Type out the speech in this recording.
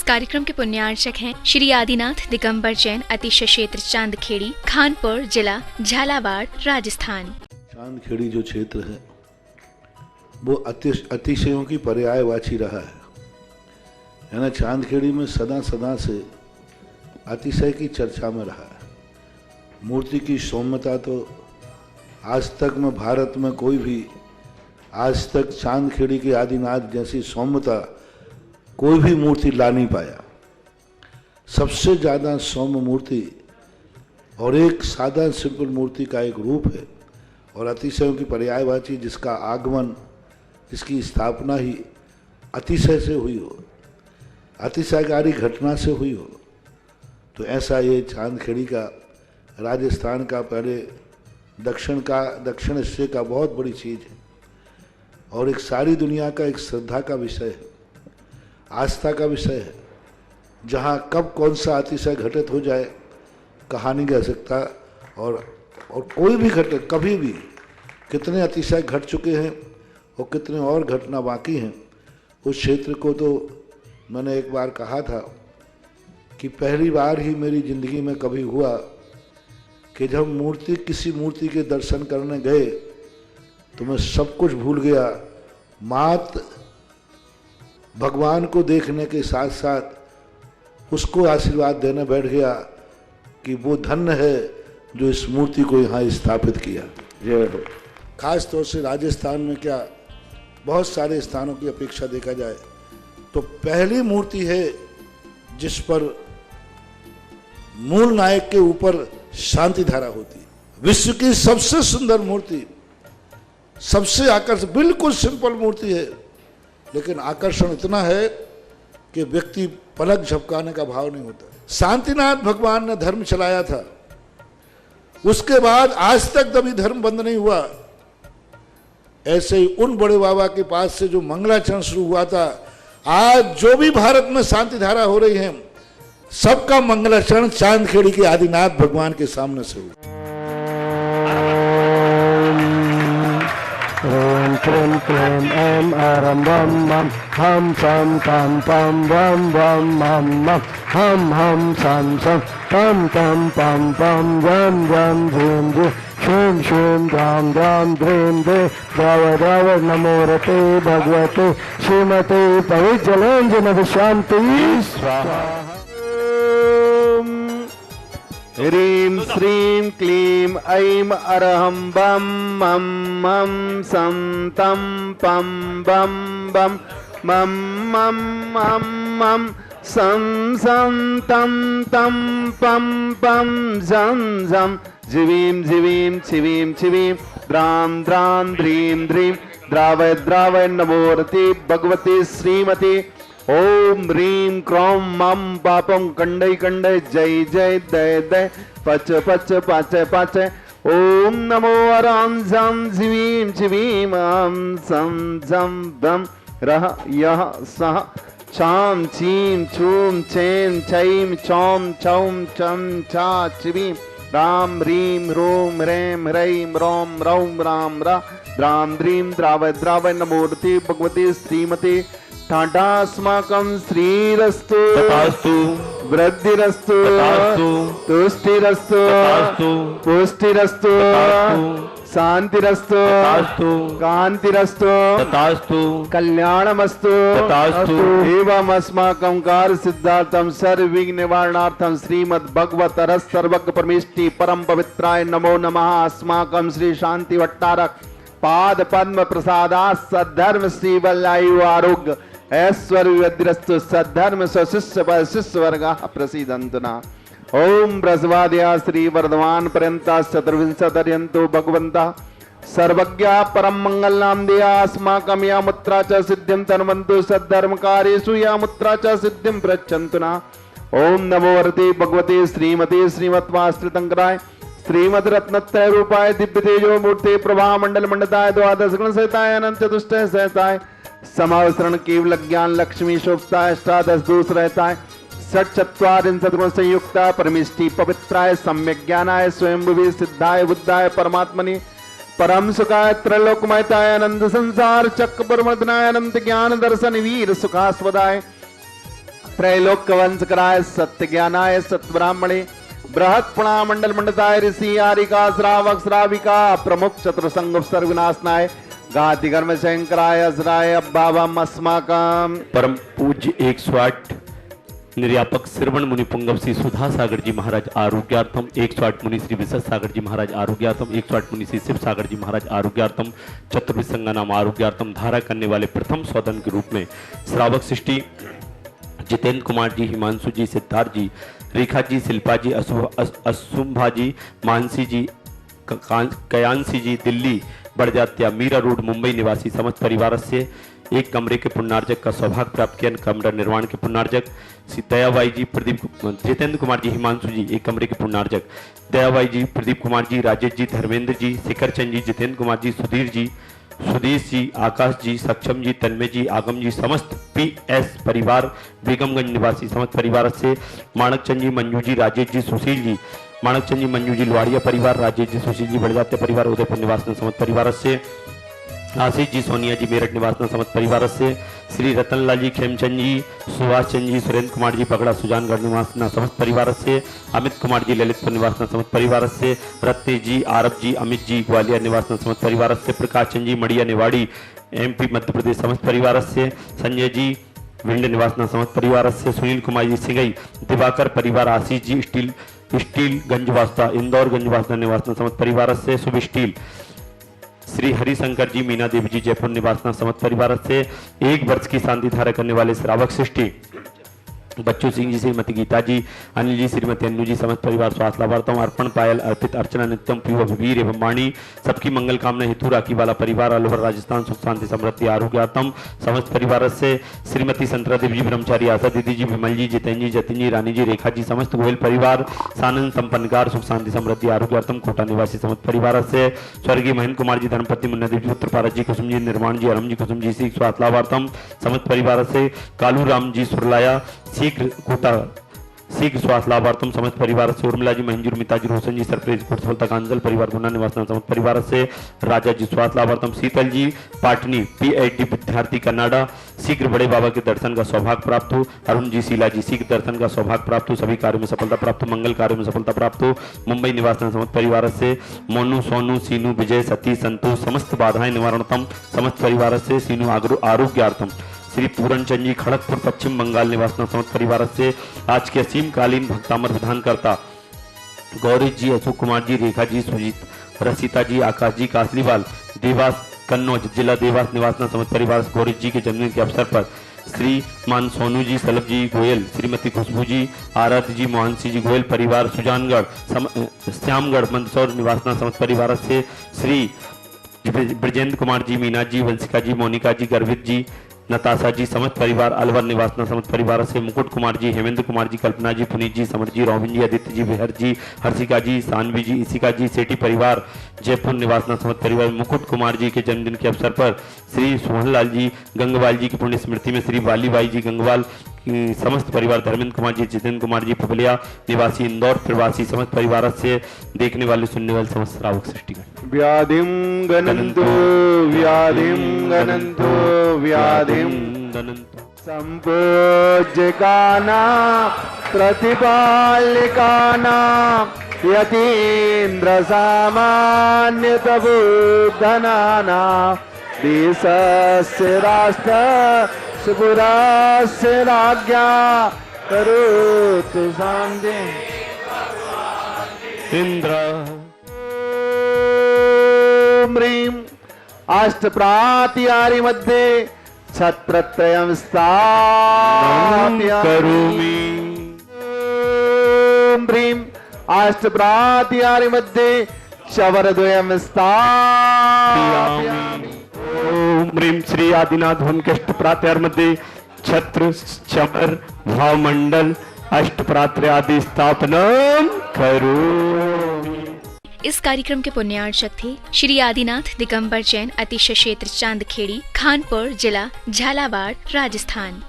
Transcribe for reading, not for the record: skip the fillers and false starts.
कार्यक्रम के पुण्यार्चक हैं श्री आदिनाथ दिगंबर जैन, अतिशय क्षेत्र चांदखेड़ी, खानपुर जिला, झालावाड़, राजस्थान। चांदखेड़ी जो क्षेत्र है वो अतिशयों की पर्यायवाची रहा है ना। चांदखेड़ी में सदा सदा से अतिशय की चर्चा में रहा है। मूर्ति की सौम्यता तो आज तक में भारत में कोई भी आज तक चांदखेड़ी के आदिनाथ जैसी सौम्यता कोई भी मूर्ति ला नहीं पाया। सबसे ज़्यादा सौम्य मूर्ति और एक सादा सिंपल मूर्ति का एक रूप है और अतिशयों की पर्यायवाची जिसका आगमन, जिसकी स्थापना ही अतिशय से हुई हो, अतिशयकारी घटना से हुई हो, तो ऐसा ये चांदखेड़ी का राजस्थान का पहले दक्षिण हिस्से का बहुत बड़ी चीज़ है और एक सारी दुनिया का एक श्रद्धा का विषय है, आस्था का विषय है। जहाँ कब कौन सा अतिशय घटित हो जाए कहा नहीं जा सकता और कोई भी घटना कभी भी कितने अतिशय घट चुके हैं और कितने और घटना बाकी हैं। उस क्षेत्र को तो मैंने एक बार कहा था कि पहली बार ही मेरी ज़िंदगी में कभी हुआ कि जब किसी मूर्ति के दर्शन करने गए तो मैं सब कुछ भूल गया। मात भगवान को देखने के साथ साथ उसको आशीर्वाद देने बैठ गया कि वो धन्य है जो इस मूर्ति को यहाँ स्थापित किया। जय हो। खास तौर से राजस्थान में क्या बहुत सारे स्थानों की अपेक्षा देखा जाए तो पहली मूर्ति है जिस पर मूल नायक के ऊपर शांति धारा होती है। विश्व की सबसे सुंदर मूर्ति, सबसे आकर्षक, बिल्कुल सिंपल मूर्ति है लेकिन आकर्षण इतना है कि व्यक्ति पलक झपकाने का भाव नहीं होता। शांतिनाथ भगवान ने धर्म चलाया था, उसके बाद आज तक कभी धर्म बंद नहीं हुआ। ऐसे ही उन बड़े बाबा के पास से जो मंगलाचरण शुरू हुआ था, आज जो भी भारत में शांति धारा हो रही है सबका मंगलाचरण चांदखेड़ी के आदिनाथ भगवान के सामने से हुआ। ओम क्लीं क्लीं ऐं अरं बम बम हम सम तम पम बम बम मम मम हम हम सम सम तम तम पम पम जम जम धीम धी शूम शूम धाम धाम ध्रीम धी द्रव द्रव नमो रते भगवते श्रीमते पवित्रंजन शांति स्वाहा। ह्रीं श्रीं क्लीं ऐं अरहं बम मम मम सं तं पं बम बम मम मम मम मम सं सं तं तं पं पं झं झं जिवीं जिवीं छिवीं छिवीं द्रां द्रां ध्रीं ध्रीं द्रावय द्रावय नमोरति भगवती श्रीमती ओम ह्रीं क्रों मम पापं कंडै कंडै जय जय दय दय पच पच पाच पाच ओम नमो अरां झं झिवीं झिवीं आं सं झं भं रह यह सह छां छीं छूं छें छैं छौं छौं छं छा छिवीं राम ह्रीं ह्रूं ह्रैं ह्रैं रौं रौं रां रा द्रां ध्रीं द्रावय द्रावय नमोरति भगवती श्रीमती टाटास्माकं श्रीरस्तु तथास्तु वृद्धिरस्तु तथास्तु तुष्टिरस्तु तथास्तु पुष्टिरस्तु शांतिरस्तु तथास्तु कांतिरस्तु तथास्तु कल्याणमस्तु तथास्तु एवं अस्माकं कार्य सिद्धार्थं सर्व विघ्न निवारणार्थं श्रीमद् भगवत रस सर्वज्ञ परमेष्टि परम पवित्राय नमो नमः। अस्माकं श्री शांति भट्टारक पाद पद्म प्रसादात् सद्धर्म श्री वल्लायु आरोग्य ऐश्वर्यवृद्धिरस्तु सद्धर्म स्वशिष्य शिष्य वर्गा प्रसीदन्तु न। ओम ब्रजवाद्या श्री वर्धमान पर्यंता चतुर्विंशत्यंतो भगवंता सर्वज्ञा परम मंगल नाम दिया अस्माकं या मुत्रा च सिद्धिं तन्वन्तु सद्धर्मकार्येषु या मुत्रा च सिद्धिं प्रयच्छन्तु न। ओम नमो वरते भगवते श्रीमते श्रीमत्वाश्रितंकराय श्रीमद रत्नत्रय रूपाय दिव्य तेजो मूर्ति प्रभा मंडल मंडताय द्वादश गुण सहिताय अनंत चतुष्टय सहिताय समावसरण केवल ज्ञान लक्ष्मी शोभताय अष्टादश दोष रहताय षट चत्वारिंशत् गुण संयुक्ता परमिष्टि पवित्राय सम्यक ज्ञानाय स्वयंभुवे सिद्धाय बुद्धाय परमात्मनि परम सुखाय त्रैलोकमयताय आनंद संसार चक्र परमर्दनाय अनंत ज्ञान दर्शन वीर सुखास्पदाय त्रैलोक्यवंशकराय सत्यज्ञानाय सत्यब्राह्मणे बृहत् पुणामंडल मंडताय ऋषि आरिका श्रावक श्राविका प्रमुख चतुर्संग सर्वनाशनाय गाति कर्म शंकराय असराय अब्बावम अस्माकम। परम पूज्य 108 निर्यापक श्रवण मुनि पुंगव श्री सुधा सागर जी महाराज आरोग्यार्थम, 108 मुनि श्री विशद सागर जी महाराज आरोग्यार्थम, 108 मुनि श्री शिव सागर जी महाराज आरोग्यार्थम, चतुर्विसंगा नाम आरोग्यार्थम धारा करने वाले प्रथम सौदन के रूप में श्रावक सृष्टि जितेंद्र कुमार जी, हिमांशु जी, सिद्धार्थ जी, रेखा जी, शिल्पा जी, असुंभा जी, मानसी जी, कयांसी जी, दिल्ली बड़जात्या मीरा रोड मुंबई निवासी समस्त परिवार से एक कमरे के पुण्यार्जक का सौभाग्य प्राप्त किया। कमरा निर्माण के पुण्यार्जक श्री दयाबाई जी, प्रदीप जितेंद्र कुमार जी, हिमांशु जी एक कमरे के पुण्यार्जक, दयाबाई जी, प्रदीप कुमार जी, राजेश जी, धर्मेंद्र जी, शिखर चंद जी, जितेंद्र कुमार जी, सुधीर जी, सुदेश जी, आकाश जी, सक्षम जी, तन्मय जी, आगम जी, समस्त पीएस परिवार बेगमगंज निवासी समस्त परिवार से माणक चंद जी, मंजू जी, राजेश जी, सुशील जी, माणक चंद जी, मंजू जी, लुआड़िया परिवार, राजेश जी, सुशील जी बड़जात्य परिवार, उदयपुर निवास समस्त परिवार से आशीष जी, सोनिया जी, मेरठ निवास समस्त परिवार से श्री रतनलाल जी, खेमचंद जी, सुभाष चंद जी, सुरेंद्र कुमार जी पगड़ा सुजानगढ़ निवास समस्त परिवार से अमित कुमार जी, ललितपुर निवास समस्त परिवार से रत्ने जी, आरब जी, अमित जी, ग्वालियर निवास समस्त परिवार से प्रकाश चंद जी, मड़िया निवाड़ी एमपी मध्य प्रदेश समस्त परिवार से संजय जी, विंड निवास समस्त परिवार से सुनील कुमार जी, सिंगई दिवाकर परिवार, आशीष जी, स्टील गंजवास्ता इंदौर गंजवास्ता निवास समस्त परिवार से शुभ स्टील, श्री हरिशंकर जी, मीना देवी जी, जयपुर निवास समस्त परिवार से 1 वर्ष की शांति धारा करने वाले श्रावक सृष्टि बच्चू सिंह जी, श्रीमती गीता जी, अनिल जी, श्रीमती अन्नू जी, समस्त परिवार स्वास्थ्य लाभार्थम, अर्पण पायल, अर्पित, अर्चना, नित्यम, पीव, वीर एवं वाणी सबकी मंगल कामना हेतु राखी वाला परिवार अलवर राजस्थान सुख शांति समृद्धि आरोग्यार्थम समस्त परिवार से श्रीमती संतरा देवी जी, ब्रह्मचारी, आशा दीदी जी, विमल जी, जितेंद्र जी, जतिन जी, रानी जी, रेखा जी, समस्त गोयल परिवार सानंद संपन्नकार सुख शांति समृद्धि आरोग्यार्थम कोटा निवासी समस्त परिवार से स्वर्गीय महेंद्र कुमार जी, धर्मपति मुन्ना देवी जी, पुत्र पारस जी, कुसुम जी, निर्माण जी, अरम जी, कुसुम जी, स्वास्थ्य लाभार्थम समस्त परिवार से कालू राम जी, सुरलाया शीघ्र कोटा शीघ्र स्वास्थ्य लाभार्थम समस्त परिवार से उर्मिला जी, मंजूर, मिता जी, रोशन जी, सरप्राइज कोट सफलता कांजल परिवार गुना निवास समस्त परिवार से राजा जी, स्वास्थ्य लाभार्थम शीतल जी, पाटनी पीएचडी विद्यार्थी कनाडा शीघ्र बड़े बाबा के दर्शन का सौभाग्य प्राप्त हो, अरुण जी, शीला जी शीघ्र दर्शन का सौभाग्य प्राप्त हो, सभी कार्यों में सफलता प्राप्त हो, मंगल कार्यों में सफलता प्राप्त हो, मुंबई निवास समस्त परिवार से मोनू, सोनू, सीनू, विजय, सती, संतोष समस्त बाधाएं निवारणतम समस्त परिवार से सीनू आरोग्यार्थम, श्री पूरन चंद जी, खड़गपुर पश्चिम बंगाल निवास समस्त परिवार से आज के असीमकालीन भक्तामर विधानकर्ता गौरी जी, अशोक कुमार जी, रेखा जी, सुजीत, रसिता जी, आकाश जी, कासलीवाल, देवास कन्नौज जिला देवास निवास समस्त परिवार गौरी जी के जन्मदिन के अवसर पर श्री मान सोनू जी, सलभ जी गोयल, श्रीमती खुशबू जी, आराध्य जी, मोहनसी जी गोयल परिवार सुजानगढ़ श्यामगढ़ मंदसौर निवास समस्त परिवार से श्री ब्रजेंद्र कुमार जी, मीना जी, वंशिका जी, मोनिका जी, गर्वित जी, नताशा जी, समस्त परिवार अलवर निवास समस्त परिवार से मुकुट कुमार जी, हेमेंद्र कुमार जी, कल्पना जी, पुनीत जी, समर जी, रोबिन जी, आदित्य जी, विहर जी, हर्षिका जी, सानवी जी, इसिका जी, सेठी परिवार जयपुर निवास समस्त परिवार मुकुट कुमार जी के जन्मदिन के अवसर पर श्री सोहनलाल जी गंगवाल जी की पुण्य स्मृति में श्री बालीबाई जी गंगवाल समस्त परिवार, धर्मेंद्र कुमार जी, जितेंद्र कुमार जी, पबलिया निवासी इंदौर प्रवासी समस्त परिवार से देखने वाले सुनने वाले समस्त श्रावक सृष्टिगण व्याधिम गणन्तु व्याधिम गणन्तु व्याधिम गणन्तु संपूज्यकाना प्रतिपालिकाना यतीन्द्र सामान्य तबुद्धनाना देशस्य राष्ट्र सुपुरास्य राज्ञा करोतु शान्ति इंद्र ह्रीं अष्टप्रातिहारी मध्ये छत्रत्रयं स्थापयामि करोमि ह्रीं अष्टप्रातिहारी मध्ये चवरद्वयं स्थापयामि ओम ह्रीं श्री आदिनाथ होमकेष्ट प्रात्यार मध्ये छत्र चमर भावमंडल अष्ट प्रात्र आदि स्थापना करो। इस कार्यक्रम के पुण्यार्चक थे श्री आदिनाथ दिगंबर जैन, अतिशय क्षेत्र चांदखेड़ी, खानपुर जिला झालावाड़, राजस्थान।